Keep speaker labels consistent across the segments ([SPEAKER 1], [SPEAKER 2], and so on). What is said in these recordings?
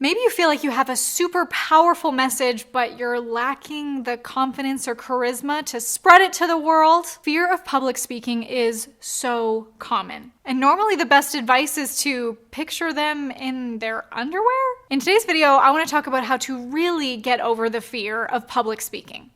[SPEAKER 1] Maybe you feel like you have a super powerful message, but you're lacking the confidence or charisma to spread it to the world. Fear of public speaking is so common. And normally the best advice is to picture them in their underwear. In today's video, I want to talk about how to really get over the fear of public speaking.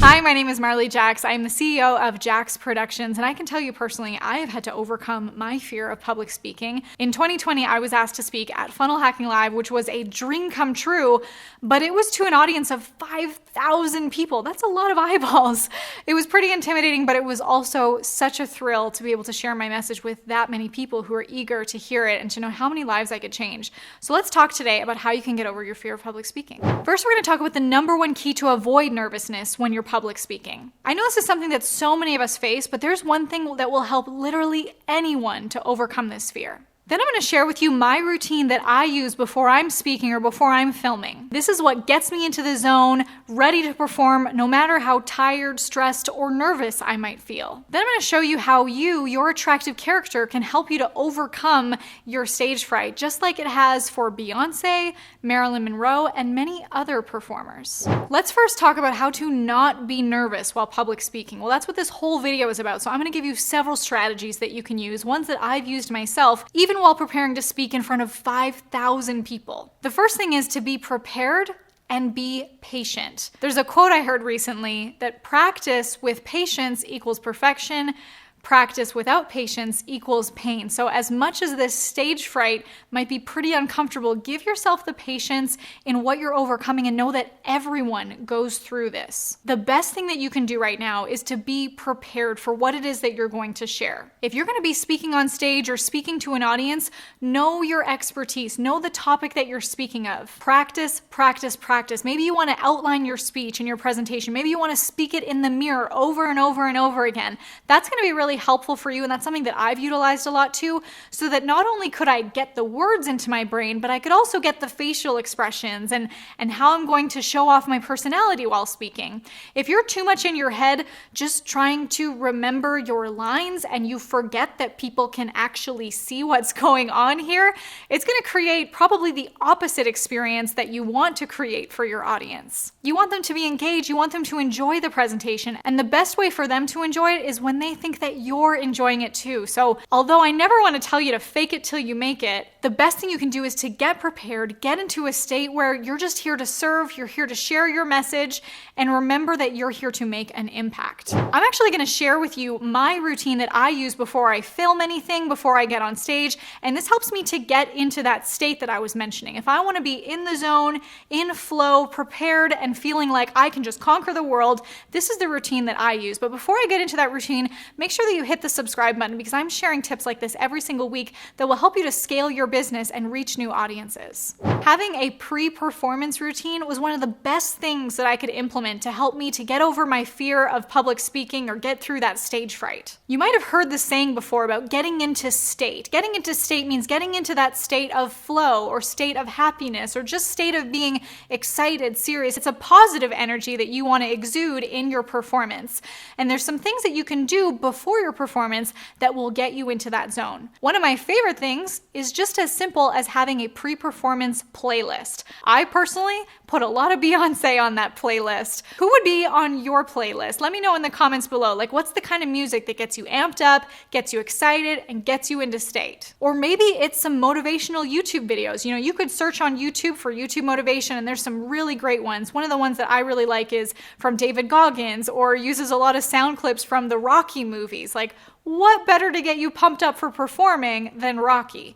[SPEAKER 1] Hi, my name is Marley Jaxx. I am the CEO of Jaxx Productions, and I can tell you personally, I have had to overcome my fear of public speaking. In 2020, I was asked to speak at Funnel Hacking Live, which was a dream come true, but it was to an audience of 5,000 people. That's a lot of eyeballs. It was pretty intimidating, but it was also such a thrill to be able to share my message with that many people who are eager to hear it and to know how many lives I could change. So let's talk today about how you can get over your fear of public speaking. First, we're going to talk about the number one key to avoid nervousness when you're public speaking. I know this is something that so many of us face, but there's one thing that will help literally anyone to overcome this fear. Then I'm going to share with you my routine that I use before I'm speaking or before I'm filming. This is what gets me into the zone, ready to perform no matter how tired, stressed, or nervous I might feel. Then I'm going to show you how your attractive character, can help you to overcome your stage fright, just like it has for Beyonce, Marilyn Monroe, and many other performers. Let's first talk about how to not be nervous while public speaking. Well, that's what this whole video is about. So I'm going to give you several strategies that you can use, ones that I've used myself, even while preparing to speak in front of 5,000 people. The first thing is to be prepared and be patient. There's a quote I heard recently that practice with patience equals perfection. Practice without patience equals pain. So as much as this stage fright might be pretty uncomfortable, give yourself the patience in what you're overcoming and know that everyone goes through this. The best thing that you can do right now is to be prepared for what it is that you're going to share. If you're going to be speaking on stage or speaking to an audience, know your expertise, know the topic that you're speaking of. Practice, practice, practice. Maybe you want to outline your speech and your presentation. Maybe you want to speak it in the mirror over and over and over again. That's going to be really helpful for you, and that's something that I've utilized a lot too, so that not only could I get the words into my brain, but I could also get the facial expressions and how I'm going to show off my personality while speaking. If you're too much in your head just trying to remember your lines and you forget that people can actually see what's going on here, it's going to create probably the opposite experience that you want to create for your audience. You want them to be engaged, you want them to enjoy the presentation, and the best way for them to enjoy it is when they think that you're enjoying it too. So although I never want to tell you to fake it till you make it, the best thing you can do is to get prepared, get into a state where you're just here to serve, you're here to share your message, and remember that you're here to make an impact. I'm actually going to share with you my routine that I use before I film anything, before I get on stage, and this helps me to get into that state that I was mentioning. If I want to be in the zone, in flow, prepared, and feeling like I can just conquer the world, this is the routine that I use. But before I get into that routine, make sure that you hit the subscribe button, because I'm sharing tips like this every single week that will help you to scale your business and reach new audiences. Having a pre-performance routine was one of the best things that I could implement to help me to get over my fear of public speaking or get through that stage fright. You might have heard this saying before about getting into state. Getting into state means getting into that state of flow or state of happiness or just state of being excited, serious. It's a positive energy that you want to exude in your performance. And there's some things that you can do before your performance that will get you into that zone. One of my favorite things is just as simple as having a pre-performance playlist. I personally put a lot of Beyonce on that playlist. Who would be on your playlist? Let me know in the comments below. Like, what's the kind of music that gets you amped up, gets you excited, and gets you into state? Or maybe it's some motivational YouTube videos. You know, you could search on YouTube for YouTube motivation, and there's some really great ones. One of the ones that I really like is from David Goggins, or uses a lot of sound clips from the Rocky movies. Like, what better to get you pumped up for performing than Rocky?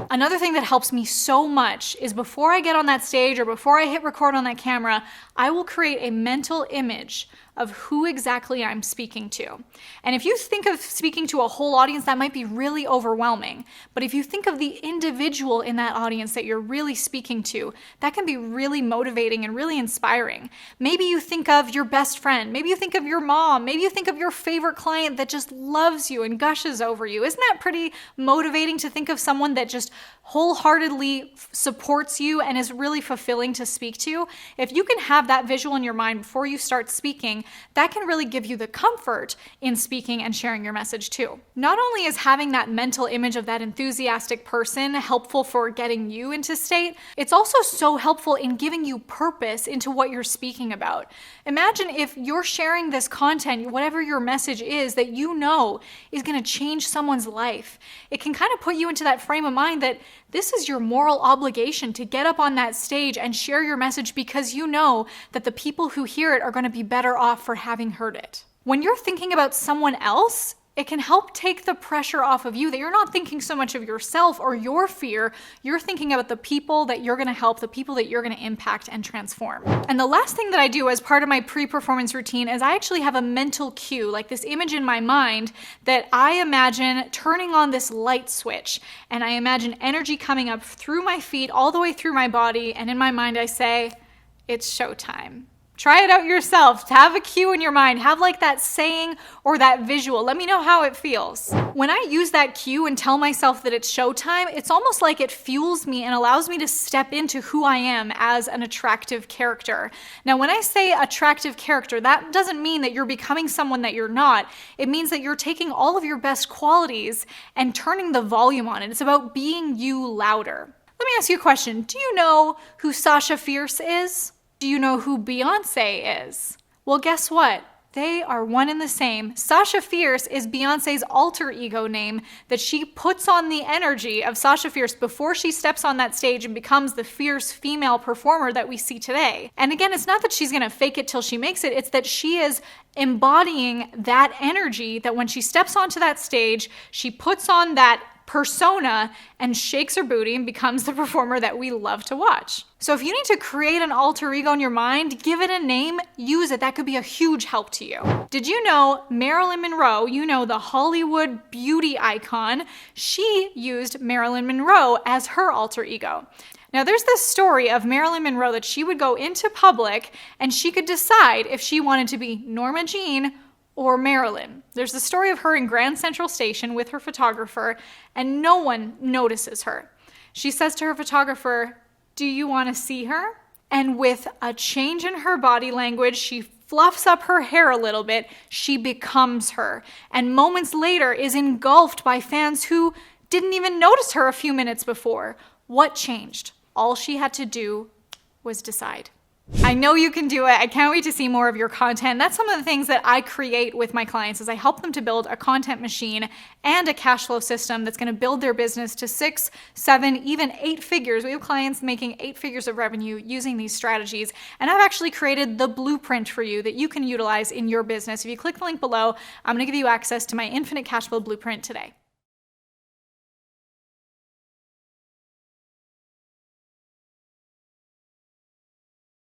[SPEAKER 1] Another thing that helps me so much is before I get on that stage or before I hit record on that camera, I will create a mental image of who exactly I'm speaking to. And if you think of speaking to a whole audience, that might be really overwhelming. But if you think of the individual in that audience that you're really speaking to, that can be really motivating and really inspiring. Maybe you think of your best friend. Maybe you think of your mom. Maybe you think of your favorite client that just loves you and gushes over you. Isn't that that pretty motivating to think of someone that just wholeheartedly supports you and is really fulfilling to speak to? If you can have that visual in your mind before you start speaking, that can really give you the comfort in speaking and sharing your message too. Not only is having that mental image of that enthusiastic person helpful for getting you into state, it's also so helpful in giving you purpose into what you're speaking about. Imagine if you're sharing this content, whatever your message is, that you know is going to change someone's life. It can kind of put you into that frame of mind that this is your moral obligation to get up on that stage and share your message because you know that the people who hear it are going to be better off for having heard it. When you're thinking about someone else, it can help take the pressure off of you, that you're not thinking so much of yourself or your fear. You're thinking about the people that you're going to help, the people that you're going to impact and transform. And the last thing that I do as part of my pre-performance routine is I actually have a mental cue, like this image in my mind that I imagine turning on this light switch. And I imagine energy coming up through my feet, all the way through my body. And in my mind, I say, it's showtime. Try it out yourself. Have a cue in your mind. Have like that saying or that visual. Let me know how it feels. When I use that cue and tell myself that it's showtime, it's almost like it fuels me and allows me to step into who I am as an attractive character. Now, when I say attractive character, that doesn't mean that you're becoming someone that you're not. It means that you're taking all of your best qualities and turning the volume on it. It's about being you louder. Let me ask you a question. Do you know who Sasha Fierce is? Do you know who Beyonce is? Well, guess what? They are one and the same. Sasha Fierce is Beyonce's alter ego name that she puts on the energy of Sasha Fierce before she steps on that stage and becomes the fierce female performer that we see today. And again, it's not that she's gonna fake it till she makes it, it's that she is embodying that energy that when she steps onto that stage, she puts on that persona and shakes her booty and becomes the performer that we love to watch. So if you need to create an alter ego in your mind, give it a name, use it. That could be a huge help to you. Did you know Marilyn Monroe, you know, the Hollywood beauty icon, she used Marilyn Monroe as her alter ego. Now, there's this story of Marilyn Monroe that she would go into public and she could decide if she wanted to be Norma Jean or Marilyn. There's the story of her in Grand Central Station with her photographer, and no one notices her. She says to her photographer, "Do you want to see her?" And with a change in her body language, she fluffs up her hair a little bit, she becomes her. And moments later is engulfed by fans who didn't even notice her a few minutes before. What changed? All she had to do was decide. I know you can do it. I can't wait to see more of your content. That's some of the things that I create with my clients is I help them to build a content machine and a cash flow system that's going to build their business to 6, 7, even 8 figures. We have clients making 8 figures of revenue using these strategies. And I've actually created the blueprint for you that you can utilize in your business. If you click the link below, I'm going to give you access to my infinite cash flow blueprint today.